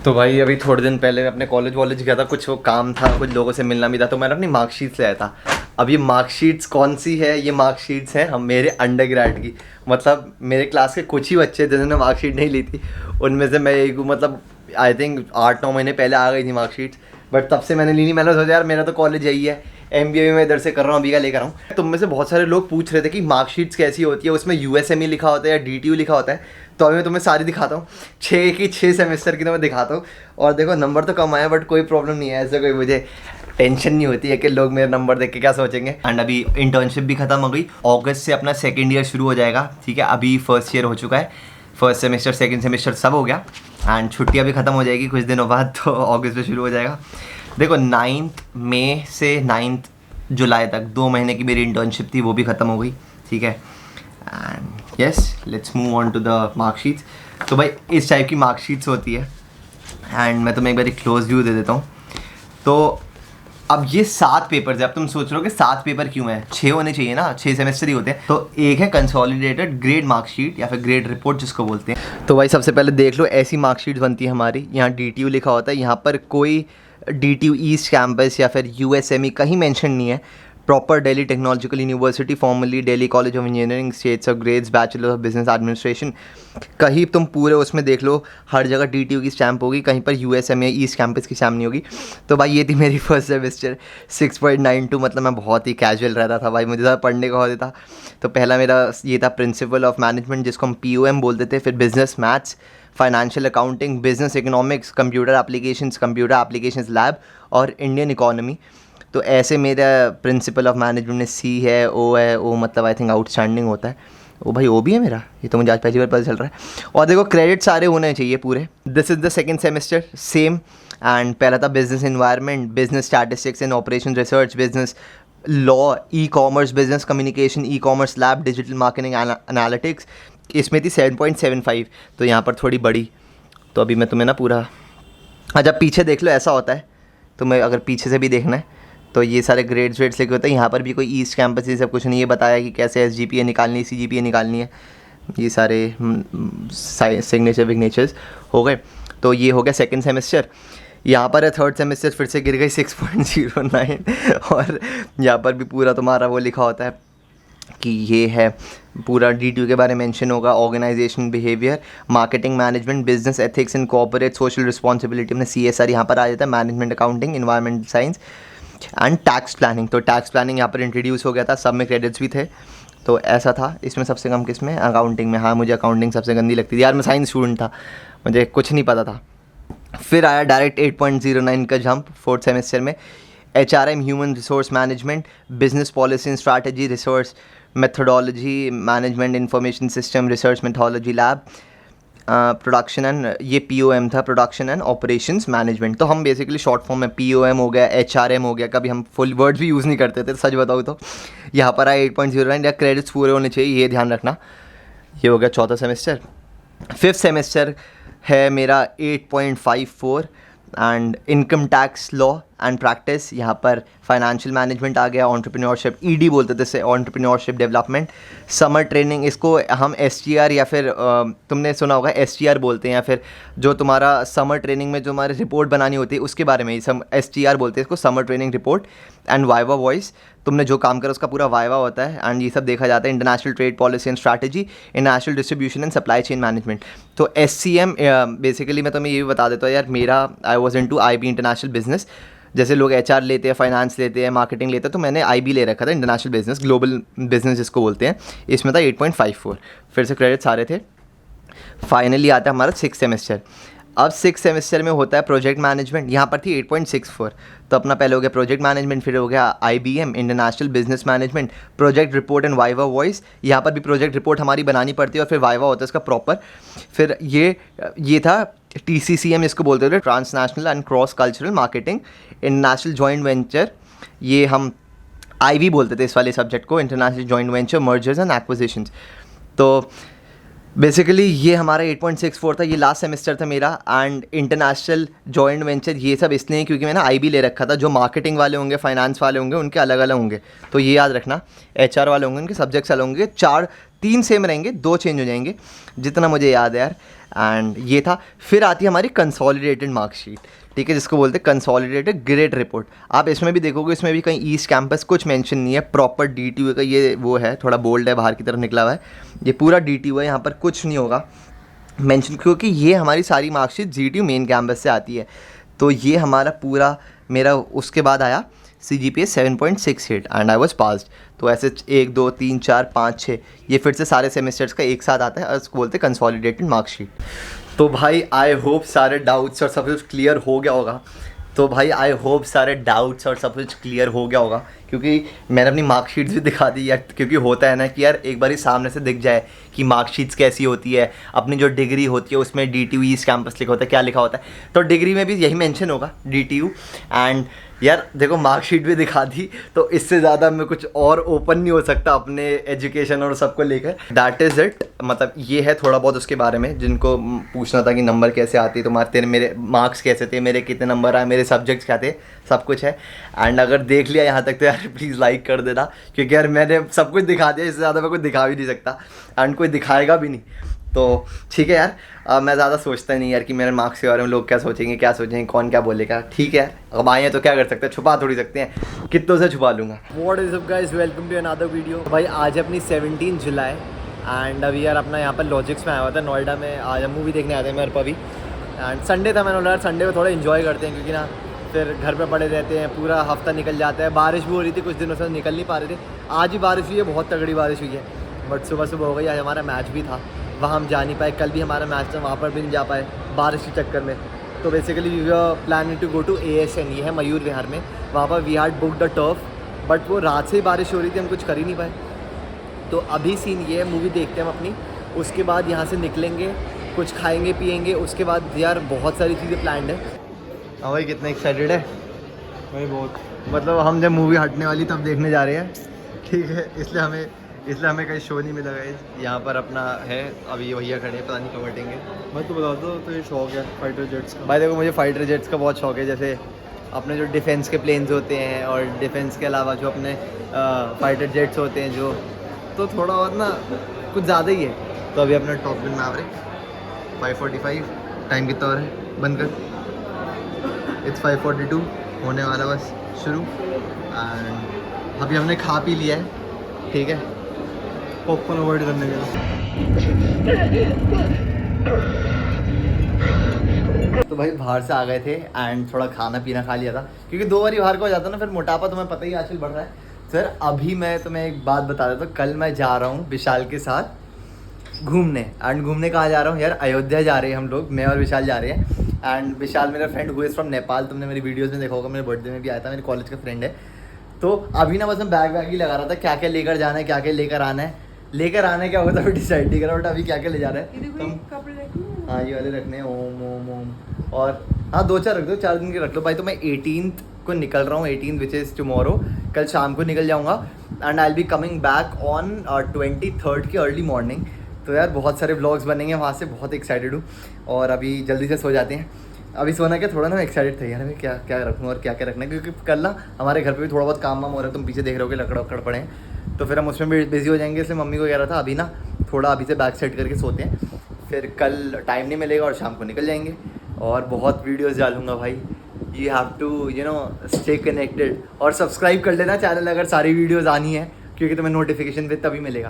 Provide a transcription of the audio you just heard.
तो भाई अभी थोड़े दिन पहले मैं अपने कॉलेज गया था, कुछ वो काम था, कुछ लोगों से मिलना भी था, तो मैंने अपनी मार्कशीट ले आया था। अब ये मार्कशीट्स कौन सी है? ये मार्कशीट्स हैं हम मेरे अंडरग्रेड की। मतलब मेरे क्लास के कुछ ही बच्चे जिन्होंने मार्कशीट नहीं ली थी, उनमें से मैं एक हूँ। मतलब आई थिंक 8-9 महीने पहले आ गई थी मार्कशीट्स, बट तब से मैंने ली नहीं। मैंने सोचा यार मेरा तो कॉलेज यही है, MBA भी मैं इधर से कर रहा हूँ, अभी का लेकर हूँ। तुम में से बहुत सारे लोग पूछ रहे थे कि मार्कशीट्स कैसी होती है, उसमें USME लिखा होता है या DTU लिखा होता है। तो अभी मैं तुम्हें सारी दिखाता हूँ, 6 सेमेस्टर की तो मैं दिखाता हूँ। और देखो नंबर तो कम आया, बट कोई प्रॉब्लम नहीं है, ऐसा कोई मुझे टेंशन नहीं होती है कि लोग मेरे नंबर देख के क्या सोचेंगे। एंड अभी इंटर्नशिप भी खत्म हो गई, अगस्त से अपना सेकेंड ईयर शुरू हो जाएगा। ठीक है, अभी फर्स्ट ईयर हो चुका है, फर्स्ट सेमेस्टर सेकेंड सेमेस्टर सब हो गया। एंड छुट्टियाँ भी ख़त्म हो जाएगी कुछ दिनों बाद, तो अगस्त में शुरू हो जाएगा। देखो 9 मई से 9 जुलाई तक 2 महीने की मेरी इंटर्नशिप थी, वो भी ख़त्म हो गई। ठीक है, and yes let's move on to the marksheets. तो भाई इस टाइप की मार्कशीट्स होती है, एंड मैं तुम्हें एक बार क्लोज व्यू दे देता हूँ। तो अब ये 7 पेपर्स है। अब तुम सोच रहे हो कि 7 पेपर क्यों है, 6 होने चाहिए ना, 6 सेमेस्टर ही होते हैं। तो एक है कंसोलिडेटेड ग्रेड मार्कशीट या फिर ग्रेड रिपोर्ट जिसको बोलते हैं। तो भाई सबसे पहले देख लो, ऐसी मार्कशीट बनती है हमारी। यहाँ DTU लिखा होता है, यहाँ पर कोई DTU ईस्ट कैंपस या फिर USME कहीं मेंशन नहीं है। Proper Delhi technological university, formally Delhi college of engineering, states of grades, bachelor of business administration. कहीं तुम पूरे उसमें देख लो, हर जगह DTU की स्टैंप होगी, कहीं पर USME ईस्ट कैंपस की स्टैंप नहीं होगी। तो भाई ये थी मेरी फर्स्ट सेमेस्टर 6.92। मतलब मैं बहुत ही कैजुअल रहता था भाई, मुझे ज़्यादा पढ़ने का होता था। तो पहला मेरा ये था प्रिंसिपल ऑफ मैनेजमेंट, जिसको हम POM बोलते थे। फिर business maths, financial accounting, business economics, computer applications lab और इंडियन इकोनॉमी। तो ऐसे मेरा प्रिंसिपल ऑफ मैनेजमेंट में C है, O है। O मतलब आई थिंक आउटस्टैंडिंग होता है। ओ भाई O भी है मेरा, ये तो मुझे आज पहली बार पता चल रहा है। और देखो क्रेडिट सारे होने चाहिए पूरे। This is the second semester same. And पहला था business environment, business statistics and operation research, business law, e-commerce, business communication, e-commerce lab, digital marketing analytics. इसमें थी 7.75, तो यहाँ पर थोड़ी बड़ी। तो अभी मैं तुम्हें ना पूरा, अच्छा पीछे देख लो, ऐसा होता है। तुम्हें अगर पीछे से भी देखना है तो ये सारे ग्रेड्स वेड्स लिखे होते हैं। यहाँ पर भी कोई ईस्ट कैंपस ये सब कुछ नहीं है बताया कि कैसे SGPA निकालनी है, CGPA निकालनी है। ये सारे सिग्नेचर विग्नेचर्स हो गए। तो ये हो गया सेकंड सेमेस्टर। यहाँ पर है थर्ड सेमेस्टर, फिर से गिर गई 6.09। और यहाँ पर भी पूरा तुम्हारा वो लिखा होता है कि ये है पूरा DTU के बारे में मेंशन होगा। Organisation behaviour, marketing management, business ethics and corporate social responsibility में CSR यहाँ पर आ जाता है। Management accounting, environmental science and tax planning. तो टैक्स प्लानिंग यहाँ पर इंट्रोड्यूस हो गया था, सब में क्रेडिट्स भी थे। तो ऐसा था। इसमें सबसे कम किस में? अकाउंटिंग में। हाँ, मुझे अकाउंटिंग सबसे गंदी लगती थी यार, मैं साइंस स्टूडेंट था, मुझे कुछ नहीं पता था। फिर आया डायरेक्ट 8.09 का जंप फोर्थ सेमेस्टर में। HRM human resource management, business policy and strategy, resource methodology management, information system, research methodology lab, production and, ये POM था, प्रोडक्शन एंड ऑपरेशंस मैनेजमेंट। तो हम बेसिकली शॉर्ट फॉर्म में POM हो गया, HRM हो गया, कभी हम फुल वर्ड्स भी यूज़ नहीं करते थे सच बताऊँ तो। यहाँ पर आया 8.09 या क्रेडिट्स पूरे होने चाहिए, ये ध्यान रखना। ये हो गया चौथा सेमेस्टर। फिफ्थ सेमेस्टर है मेरा 8.54 and income tax law and practice. यहाँ पर फाइनेंशियल मैनेजमेंट आ गया, एंटरप्रेन्योरशिप, ED बोलते थे इसे, एंटरप्रेन्योरशिप डेवलपमेंट, समर ट्रेनिंग, इसको हम STR या फिर तुमने सुना होगा STR बोलते हैं, या फिर जो तुम्हारा समर ट्रेनिंग में जो हमारी रिपोर्ट बनानी होती है उसके बारे में ही STR बोलते हैं इसको, summer training report. And viva voice, तुमने जो काम करो उसका पूरा वाइवा होता है। एंड ये सब देखा जाता है। International trade policy and strategy, international distribution and supply chain management. तो SCM बेसिकली मैं तुम्हें ये भी बता देता हूँ यार, मेरा I was into IB international business. जैसे लोग HR लेते हैं, फाइनेंस लेते हैं, मार्केटिंग लेते हैं, तो मैंने IB ले रखा था, इंटरनेशनल बिजनेस, ग्लोबल बिजनेस जिसको बोलते हैं। इसमें था 8.54। फिर से क्रेडिट सारे थे। फाइनली आता है हमारा 6th सेमेस्टर। अब 6th सेमेस्टर में होता है प्रोजेक्ट मैनेजमेंट। यहाँ पर थी 8.64, तो अपना पहले हो गया प्रोजेक्ट मैनेजमेंट, फिर हो गया IBM international business management, project report and viva voice. यहाँ पर भी प्रोजेक्ट रिपोर्ट हमारी बनानी पड़ती है और फिर वाइवा होता है इसका प्रॉपर। फिर ये था TCCM इसको बोलते थे, transnational and cross cultural marketing, international joint venture, ये हम IV बोलते थे इस वाले सब्जेक्ट को, international joint venture, mergers and acquisitions. तो बेसिकली ये हमारा 8.64 था, ये लास्ट सेमेस्टर था मेरा। एंड इंटरनेशनल जॉइंट वेंचर ये सब इसलिए क्योंकि मैंने IB ले रखा था। जो मार्केटिंग वाले होंगे, फाइनेंस वाले होंगे, उनके अलग अलग होंगे, तो ये याद रखना। HR वाले होंगे, उनके सब्जेक्ट्स अलग होंगे। 3 सेम रहेंगे, 2 चेंज हो जाएंगे, जितना मुझे याद है यार। एंड ये था। फिर आती है हमारी कंसोलिडेटेड मार्कशीट, ठीक है, जिसको बोलते हैं कंसोलिडेटेड ग्रेड रिपोर्ट। आप इसमें भी देखोगे, इसमें भी कहीं ईस्ट कैंपस कुछ मेंशन नहीं है, प्रॉपर DTU का ये वो है, थोड़ा बोल्ड है, बाहर की तरफ निकला हुआ है, ये पूरा DTU है, यहाँ पर कुछ नहीं होगा मेंशन, क्योंकि ये हमारी सारी मार्कशीट GTU मेन कैंपस से आती है। तो ये हमारा पूरा मेरा उसके बाद आया CGPA 7.68 and I was passed. तो ऐसे 1 2 3 4 5 6 ये फिर से सारे सेमेस्टर्स का एक साथ आता है और उसको बोलते हैं कंसोलिडेटेड मार्कशीट। तो भाई आई होप सारे डाउट्स और सब कुछ क्लियर हो गया होगा। क्योंकि मैंने अपनी मार्कशीट्स भी दिखा दी यार, क्योंकि होता है ना कि यार एक बार ही सामने से दिख जाए कि मार्कशीट्स कैसी होती है, अपनी जो डिग्री होती है उसमें DTU ईस्ट कैंपस लिखा होता है, क्या लिखा होता है, तो डिग्री में भी यही मेंशन होगा DTU। एंड यार देखो मार्कशीट भी दिखा दी, तो इससे ज़्यादा मैं कुछ और ओपन नहीं हो सकता अपने एजुकेशन और सबको लेकर। That is it. मतलब ये है थोड़ा बहुत उसके बारे में, जिनको पूछना था कि नंबर कैसे आती है तुम्हारे, तेरे मेरे मार्क्स कैसे थे, मेरे कितने नंबर आए, मेरे सब्जेक्ट्स क्या थे, सब कुछ है। एंड अगर देख लिया यहाँ तक तो यार प्लीज़ लाइक कर देना, क्योंकि यार मैंने सब कुछ दिखा दिया, इससे ज़्यादा मैं कुछ दिखा भी नहीं सकता एंड कोई दिखाएगा भी नहीं। तो ठीक है यार, मैं ज़्यादा सोचता नहीं यार कि मेरे मार्क्स के बारे में लोग क्या सोचेंगे, कौन क्या बोलेगा। ठीक है, अब आए हैं तो क्या कर सकते हैं, छुपा थोड़ी सकते हैं, कितनों से छुपा लूँगा। What is up guys, welcome to another video. भाई आज है अपनी 17 जुलाई एंड अभी यार अपना यहाँ पर लॉजिक्स में आया हुआ था नोएडा में, आज हम मूवी देखने आते हैं मेरे को अभी। एंड संडे था, मैंने बोला यार संडे को थोड़ा इन्जॉय करते हैं, क्योंकि ना फिर घर पे पड़े रहते हैं, पूरा हफ्ता निकल जाता है। बारिश भी हो रही थी, कुछ दिनों से निकल नहीं पा रहे थे। आज ही बारिश हुई है, बहुत तगड़ी बारिश हुई है, बट सुबह हो गई। आज हमारा मैच भी था, वहाँ हम जा नहीं पाए। कल भी हमारा मैच था, वहाँ पर भी नहीं जा पाए बारिश के चक्कर में। तो basically we are planning to go to ASN, ये है मयूर विहार में। वहाँ पर we had book the turf, but वो रात से ही बारिश हो रही थी, हम कुछ कर ही नहीं पाए। तो अभी सीन ये है, मूवी देखते हैं हम अपनी, उसके बाद यहाँ से निकलेंगे, कुछ खाएंगे पिएंगे, उसके बाद यार बहुत सारी चीज़ें प्लान्ड है। हाँ भाई, कितना एक्साइटेड है भाई, बहुत। मतलब हम जब मूवी हटने वाली तब देखने जा रहे हैं, ठीक है, इसलिए हमें कहीं शो नहीं मिला गाइस। यहाँ पर अपना है, अभी ये भैया खड़े हैं, पता नहीं कब हटेंगे। भाई तो बता दो, तो ये शौक है फाइटर जेट्स का। भाई देखो, मुझे फाइटर जेट्स का बहुत शौक है। जैसे अपने जो डिफेंस के प्लेन्स होते हैं और डिफेंस के अलावा जो अपने फाइटर जेट्स होते हैं जो, तो थोड़ा और ना कुछ ज़्यादा ही है। तो अभी अपना टॉप गन मैवरिक 5:45, टाइम कितना हो रहा है, बंद कर, इट्स 5:42 होने वाला बस शुरू। एंड अभी हमने खा पी लिया है, ठीक है, पॉपकॉर्न अवॉइड करने के लिए। तो भाई बाहर से आ गए थे एंड थोड़ा खाना पीना खा लिया था, क्योंकि 2 बार बाहर का हो जाता है ना, फिर मोटापा तुम्हें पता ही आजकल बढ़ रहा है। सर अभी मैं तुम्हें एक बात बता देता हूँ, कल मैं जा रहा हूँ विशाल के साथ घूमने। एंड घूमने कहाँ जा रहा हूँ यार, अयोध्या जा रहे हैं हम लोग, मैं और विशाल जा रहे हैं। एंड विशाल मेरा friend who is from Nepal, तुमने मेरी वीडियोज़ में देखा होगा, मेरे बर्थडे में भी आया था, मेरे कॉलेज का फ्रेंड है। तो अभी ना बस मैं बैग ही लगा रहा था, क्या क्या लेकर जाना है, क्या क्या लेकर आना है, क्या होता है डिसाइड नहीं करा, बट अभी क्या क्या ले जा रहा है तुम। हाँ ये वाले रखने हैं, ओम ओम ओम, और हाँ 2-4 रख दो, 4 दिन के रख लो भाई। तो मैं 18th को निकल रहा हूँ, 18th विच इज़ टुमारो, कल शाम को निकल जाऊँगा। And I will be coming back on 23rd की अर्ली मॉर्निंग। तो यार बहुत सारे व्लॉग्स बनेंगे वहाँ से, बहुत एक्साइटेड हूँ। और अभी जल्दी से सो जाते हैं। अभी सोना क्या, थोड़ा ना मैं एक्साइटेड था यार, मैं क्या क्या रखूँ और क्या क्या रखना है, क्योंकि कल ना हमारे घर पे भी थोड़ा बहुत काम वाम हो रहा है, तुम पीछे देख रहे हो कि लकड़ वकड़ पड़े हैं, तो फिर हम उसमें भी बिजी हो जाएंगे। इसलिए मम्मी को कह रहा था अभी ना थोड़ा अभी से बैक सेट करके सोते हैं, फिर कल टाइम नहीं मिलेगा और शाम को निकल जाएंगे। और बहुत वीडियोज़ डालूंगा भाई, you have to stay connected, और सब्सक्राइब कर लेना चैनल अगर सारी वीडियोज़ आनी है, क्योंकि तुम्हें नोटिफिकेशन भी तभी मिलेगा।